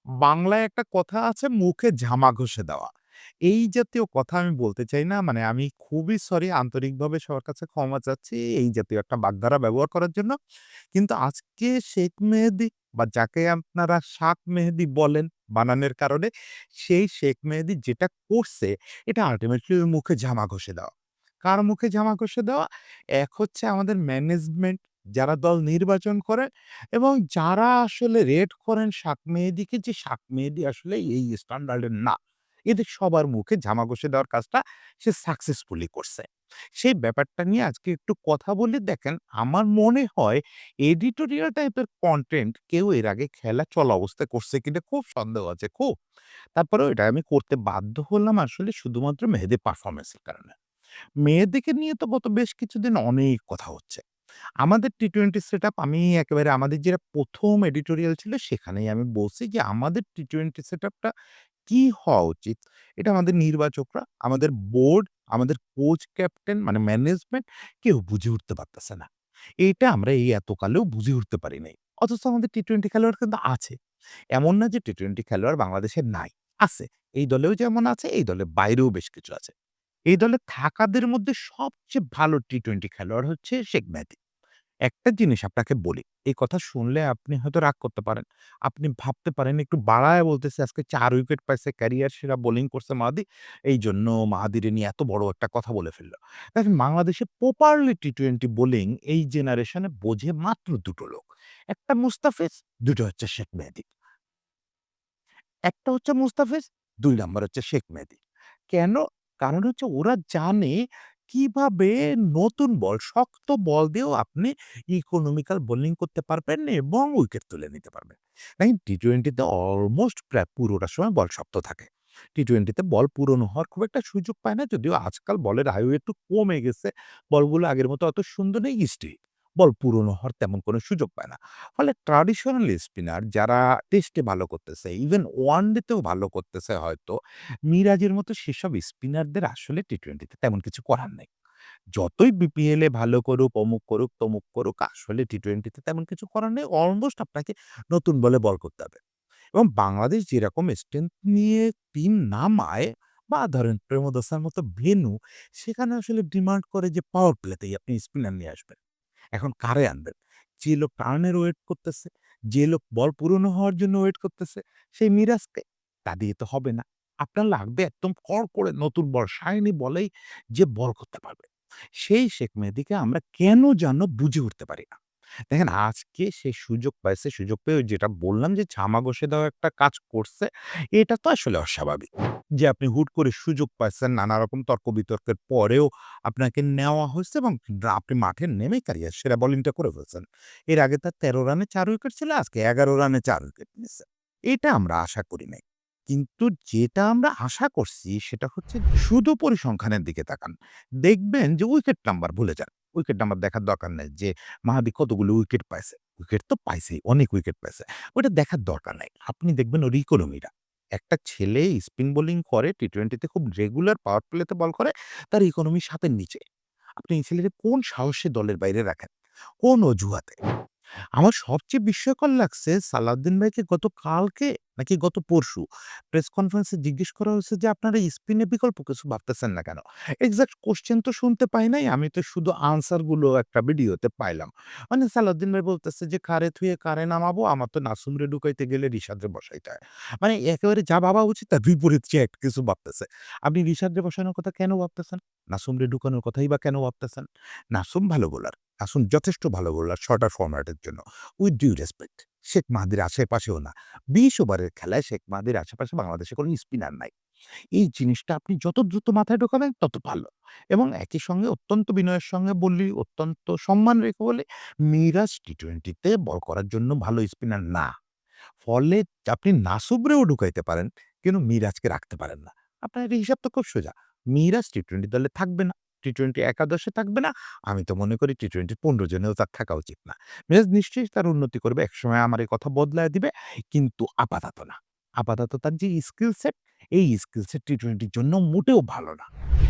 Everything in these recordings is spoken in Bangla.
বাংলায় একটা কথা আছে মুখে ঝামা ঘষে দেওয়া। এই জাতীয় কথা আমি বলতে চাই না। মানে আমি খুবই সরি আন্তরিকভাবে সবার কাছে ক্ষমা চাচ্ছি এই জাতীয় একটা বাগধারা ব্যবহার করার জন্য। কিন্তু আজকে শেখ মেহেদী বা যাকে আপনারা শাক মেহেদী বলেন বানানের কারণে, সেই শেখ মেহেদী যেটা করছে এটা আল্টিমেটলি ওর মুখে ঝামা ঘষে দেওয়া। কার মুখে ঝামা ঘষে দেওয়া? এক হচ্ছে আমাদের ম্যানেজমেন্ট যারা দল নির্বাচন করে এবং যারা আসলে রেট করেন শাক মেহেদীকে যে শাক মেহেদী আসলে এই স্ট্যান্ডার্ড এর না। এদের সবার মুখে ঝামা ঘষে দেওয়ার কাজটা সে সাকসেসফুলি করছে। সেই ব্যাপারটা নিয়ে আজকে একটু কথা বলি। দেখেন, আমার মনে হয় এডিটোরিয়াল টাইপের কনটেন্ট কেউ এর আগে খেলা চলা অবস্থায় করছে কিনা খুব সন্দেহ আছে, খুব। তারপরেও এটা আমি করতে বাধ্য হলাম আসলে শুধুমাত্র মেহেদীর পারফরম্যান্স এর কারণে। মেয়েদেরকে নিয়ে তো গত বেশ কিছুদিন অনেক কথা হচ্ছে। আমাদের টি-টোয়েন্টি সেটআপ আমি একেবারে আমাদের যেটা ১ম এডিটোরিয়াল ছিল সেখানেই আমি বলছি যে আমাদের টি-টোয়েন্টি সেটআপটা কি হওয়া উচিত? এটা আমাদের নির্বাচকরা, আমাদের বোর্ড, আমাদের কোচ, ক্যাপ্টেন মানে ম্যানেজমেন্ট কেউ বুঝে উঠতে পারতেছে না। এইটা আমরা এই এতকালেও বুঝে উঠতে পারি নাই। অথচ আমাদের টি-টোয়েন্টি খেলোয়াড় কিন্তু আছে। এমন না যে টি-টোয়েন্টি খেলোয়াড় বাংলাদেশে নাই, আছে। এই দলেও যেমন আছে, এই দলের বাইরেও বেশ কিছু আছে। এই দলে থাকাদের মধ্যে সবচেয়ে ভালো টি-টোয়েন্টি খেলোয়াড় হচ্ছে শেখ মেহেদী। একটা জিনিস আপনাকে বলি, এই কথা শুনলে আপনি হয়তো রাগ করতে পারেন। আপনি ভাবতে পারেন একটু বাড়ায় বলতেছে আজকে ৪ উইকেট পাইছে, ক্যারিয়ার সেরা বোলিং করছে মাহাদি। এইজন্য মাহাদিরে নিয়ে এত বড় একটা কথা বলে ফেলল। দেখেন বাংলাদেশে প্রপারলি টি-টোয়েন্টি বোলিং এই জেনারেশনে বোঝে মাত্র ২ টো লোক। একটা মুস্তাফিজ, ২ টা হচ্ছে শেখ মেহেদী। একটা হচ্ছে মুস্তাফিজ, ২ নাম্বার হচ্ছে শেখ মেহেদী। কেন? কারণ হচ্ছে ওরা জানে কিভাবে নতুন বল, শক্ত বল দিয়েও আপনি ইকোনমিক্যাল বোলিং করতে পারবেন এবং উইকেট তুলে নিতে পারবেন। দেখেন টি-টোয়েন্টিতে অলমোস্ট প্রায় পুরোটা সময় বল শক্ত থাকে। টি-টোয়েন্টিতে বল পুরনো হওয়ার খুব একটা সুযোগ পায় না। যদিও আজকাল বলের আয়ু একটু কমে গেছে। বলগুলো আগের মতো অত সুন্দর নেই, স্টিল বল পুরনো হওয়ার তেমন কোনো সুযোগ পায় না। ফলে ট্র্যাডিশনাল স্পিনার যারা টেস্টে ভালো করতেছে, ইভেন ওয়ানডেতেও ভালো করতেছে হয়তো, মিরাজের মতো সেসব স্পিনারদের আসলে টি-টোয়েন্টিতে তেমন কিছু করার নেই। যতই বিপিএল এ ভালো করুক, অমুক করুক, তমুক করুক, আসলে টি-টোয়েন্টিতে তেমন কিছু করার নেই। অলমোস্ট আপনাকে নতুন বলে বল করতে হবে। এবং বাংলাদেশ যেরকম স্ট্রেংথ নিয়ে টিম নামায় বা ধরেন প্রেমদাসার মতো ভেন্যু, সেখানে আসলে ডিমান্ড করে যে পাওয়ার প্লেতেই আপনি স্পিনার নিয়ে আসবেন। এখন কারে আনবেন? যে লোক টার্নের ওয়েট করতেছে, যে লোক বল পুরনো হওয়ার জন্য ওয়েট করতেছে, সেই মিরাজকে। তা দিয়ে তো হবে না। আপনার লাগবে একদম কড়কড়ে নতুন বল, শাইনি বলেই যে বল করতে পারবে। সেই শেখ মেহেদীকে আমরা কেন যেন বুঝে উঠতে পারি না। দেখেন আজকে সে সুযোগ পাইছে, সুযোগ পেয়ে ওই যেটা বললাম যে ঝামা ঘষে দেওয়া একটা কাজ করছে, এটা তো আসলে অস্বাভাবিক। যে আপনি হুট করে সুযোগ পাইছেন নানা রকম তর্ক-বিতর্কের পরেও আপনাকে নেওয়া হইছে এবং আপনি মাঠে নেমেই ক্যারিয়ার সেরা বোলিংটা করে ফেলছেন। এর আগে তার ১৩ রানে ৪ উইকেট ছিল, আজকে ১১ রানে ৪ উইকেট নিছে। এটা আমরা আশা করি নাই। কিন্তু যেটা আমরা আশা করছি সেটা হচ্ছে শুধু পরিসংখ্যানের দিকে তাকান। দেখবেন যে উইকেট নাম্বার ভুলে যান। উইকেট নাম্বার দেখার দরকার নাই যে মাহদি কতগুলো উইকেট পাইছে। উইকেট তো পাইছেই, অনেক উইকেট পাইছে। ওইটা দেখার দরকার নাই। আপনি দেখবেন ওর ইকোনমিটা। একটা ছেলে স্পিন বোলিং করে টি-টোয়েন্টিতে খুব রেগুলার পাওয়ার প্লেতে বল করে, তার ইকোনমি ৭ এর নিচে। আপনি এই ছেলেকে কোন সাহসে দলের বাইরে রাখেন? কোন অজুহাতে? আমার সবচেয়ে বিস্ময়কর লাগছে সালাউদ্দিন ভাইকে গতকালকে নাকি গত পরশু প্রেস কনফারেন্সে জিজ্ঞেস করা হয়েছে যে, "আপনারা স্পিনে বিকল্প কিছু ভাবতেছেন না কেন?" এক্সাক্ট কোয়েশ্চেন তো শুনতে পাই নাই। আমি তো শুধু আনসার গুলো একটা ভিডিওতে পাইলাম। মানে সালাউদ্দিন ভাই বলতেছে যে, "কারে থুয়ে কারে নামাবো? আমার তো নাসুমরে ঢুকাইতে গেলে রিশাদরে বসাইতে হয়।" মানে একেবারে যা ভাবা উচিত তার বিপরীত সে এক কিছু ভাবতেছে। আপনি রিশাদরে বসানোর কথা কেন ভাবতেছেন? নাসুমরে ঢুকানোর কথাই বা কেন ভাবতেছেন? নাসুম ভালো বোলার। নাসুম যথেষ্ট ভালো বোলার শর্টার ফরম্যাটের জন্য। উইথ ডিউ রেসপেক্ট শেখ মাহাদির আশেপাশেও না। ২০ ওভারের খেলায় শেখ মাহাদির আশেপাশে বাংলাদেশে কোনো স্পিনার নাই। এই জিনিসটা আপনি যত দ্রুত মাথায় ঢোকাবেন তত ভালো। এবং একই সঙ্গে অত্যন্ত বিনয়ের সঙ্গে বললি, অত্যন্ত সম্মান রেখে বলি, মিরাজ টি-টোয়েন্টিতে বল করার জন্য ভালো স্পিনার না। ফলে আপনি নাসুমরেও ঢুকাইতে পারেন, কিন্তু মিরাজকে রাখতে পারেন না। আপনার এই হিসাব তো খুব সোজা। মিরাজ টি-টোয়েন্টি দলে থাকবে না। টি-টোয়েন্টি একাদশে থাকবে না। আমি তো মনে করি টি-টোয়েন্টি ১৫ জনেও তার থাকা উচিত না। মিরাজ নিশ্চয়ই তার উন্নতি করবে। একসময় আমার এই কথা বদলায় দিবে। কিন্তু আপাতত না। আপাতত তার যে স্কিল সেট, এই স্কিল সেট টি-টোয়েন্টির জন্য মোটেও ভালো না।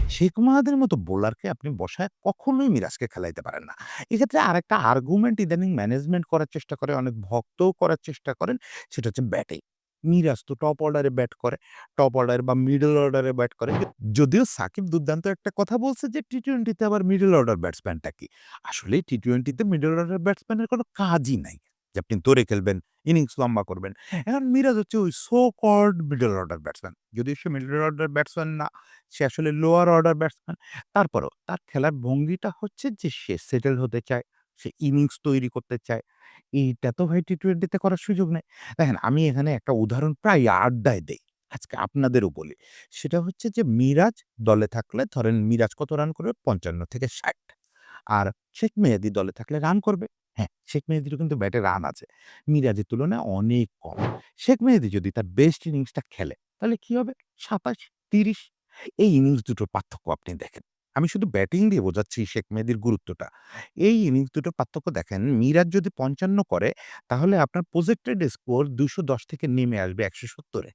শেখ মাহাদের মতো বোলারকে আপনি বসায় কখনোই মিরাজকে খেলাইতে পারেন না। এক্ষেত্রে আরেকটা আর্গুমেন্ট ইদানিং ম্যানেজমেন্ট করার চেষ্টা করে, অনেক ভক্তও করার চেষ্টা করেন, সেটা হচ্ছে ব্যাটিং। মিরাজ তো টপ অর্ডারে ব্যাট করে। টপ অর্ডার বা মিডল অর্ডারে ব্যাট করে। যদিও সাকিব দুর্দান্ত একটা কথা বলছে যে টি-টোয়েন্টি তে আবার মিডল অর্ডার ব্যাটসম্যানটা কি? আসলে টি-টোয়েন্টি তে মিডল অর্ডার ব্যাটসম্যানের কোনো কাজই নাই। যে আপনি ধরে খেলবেন, ইনিংস লম্বা করবেন। এখন মিরাজ হচ্ছে ওই so called middle order batsman. যদিও সে মিডল অর্ডার ব্যাটসম্যান না, সে আসলে লোয়ার অর্ডার ব্যাটসম্যান। তারপরেও তার খেলার ভঙ্গিটা হচ্ছে যে সে সেটেল হতে চায়, সে ইনিংস তৈরি করতে চায়। এইটা তো ভাই টি-টোয়েন্টি তে করার সুযোগ নেই। দেখেন আমি এখানে একটা উদাহরণ প্রায় আড্ডায় দেই। আজকে আপনাদেরও বলি। সেটা হচ্ছে যে মিরাজ দলে থাকলে ধরেন মিরাজ কত রান করবে? ৫৫ থেকে ৬০। আর শেখ মেহেদী দলে থাকলে রান করবে। হ্যাঁ, শেখ মেহেদীরও কিন্তু ব্যাটে রান আছে। মিরাজের তুলনায় অনেক কম। শেখ মেহেদী যদি তার বেস্ট ইনিংসটা খেলে, তাহলে কি হবে? ২৭, ৩০ এই ইনিংস দুটোর পার্থক্য আপনি দেখেন। আমি শুধু ব্যাটিং দিয়ে বোঝাচ্ছি শেখ মেহেদীর গুরুত্বটা। এই ইনিংস দুটোর পার্থক্য দেখেন, মিরাজ যদি ৫৫ করে, তাহলে আপনার প্রজেক্টেড স্কোর ২১০ থেকে নেমে আসবে ১৭০ এ।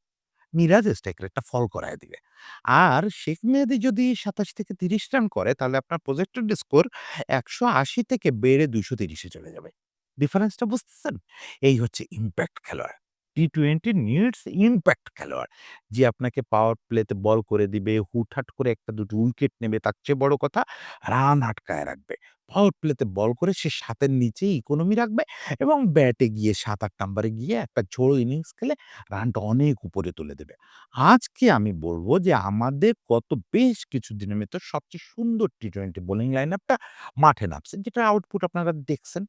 মিরাজ স্ট্রাইক রেটটা ফল করায় দিবে। আর শেখ মেহেদী যদি ২৭ থেকে ৩০ রান করে তাহলে আপনার প্রজেক্টেড স্কোর ১৮০ থেকে বেড়ে ২৩০ এ চলে যাবে। ডিফারেন্সটা বুঝতেছেন? এই হচ্ছে ইমপ্যাক্ট খেলোয়াড়। টি-টোয়েন্টি নিডস ইমপ্যাক্ট খেলোয়াড়। যে আপনাকে পাওয়ার প্লেতে বল করে দিবে, হুটহাট করে ১টা ২টো উইকেট নেবে তার চেয়ে বড় কথা রান আটকায় রাখবে। পাওয়ার প্লেতে বল করে সে ৭ এর নিচেই ইকোনমি রাখবে এবং ব্যাটে গিয়ে ৭-৮ নাম্বারে গিয়ে একটা ঝোড়ো ইনিংস খেলে রানটা অনেক উপরে তুলে দেবে। আজকে আমি বলব যে আমাদের গত বেশ কিছুদিনের ভেতর সবচেয়ে সুন্দর টি-টোয়েন্টি বোলিং লাইনআপটা মাঠে নামছে। যেটার আউটপুট আপনারা দেখছেন।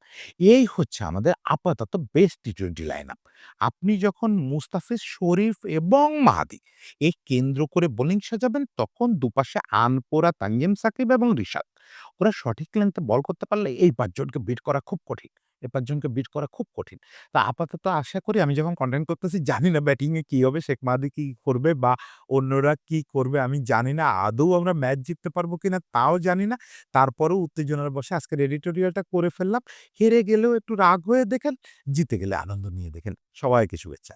এই হচ্ছে আমাদের আপাতত বেস্ট টি-টোয়েন্টি লাইনআপ। আপনি যখন মুস্তাফিজ, শরীফ এবং মাহাদি এই কেন্দ্র করে বোলিং সাজাবেন তখন দুপাশে আনপোরা, তানজিম সাকিব এবং রিশাদ। ওরা সঠিক লেন্থে বল করতে পারলে এই ৫ জনকে বিট করা খুব কঠিন। এই ৫ জনকে বিট করা খুব কঠিন। তো আপাতত আশা করি আমি যখন কনটেন্ট করতেছি জানি না ব্যাটিং এ কি হবে, শেখ মাহাদি কি করবে বা অন্যরা কি করবে আমি জানি না। আদৌ আমরা ম্যাচ জিততে পারবো কিনা তাও জানি না। তারপরেও উত্তেজনার বশে আজকের এডিটোরিয়ালটা করে ফেললাম। হেরে গেলেও একটু রাগ হয়ে দেখেন, জিতে গেলে আনন্দ নিয়ে দেখেন। সবাইকে শুভেচ্ছা।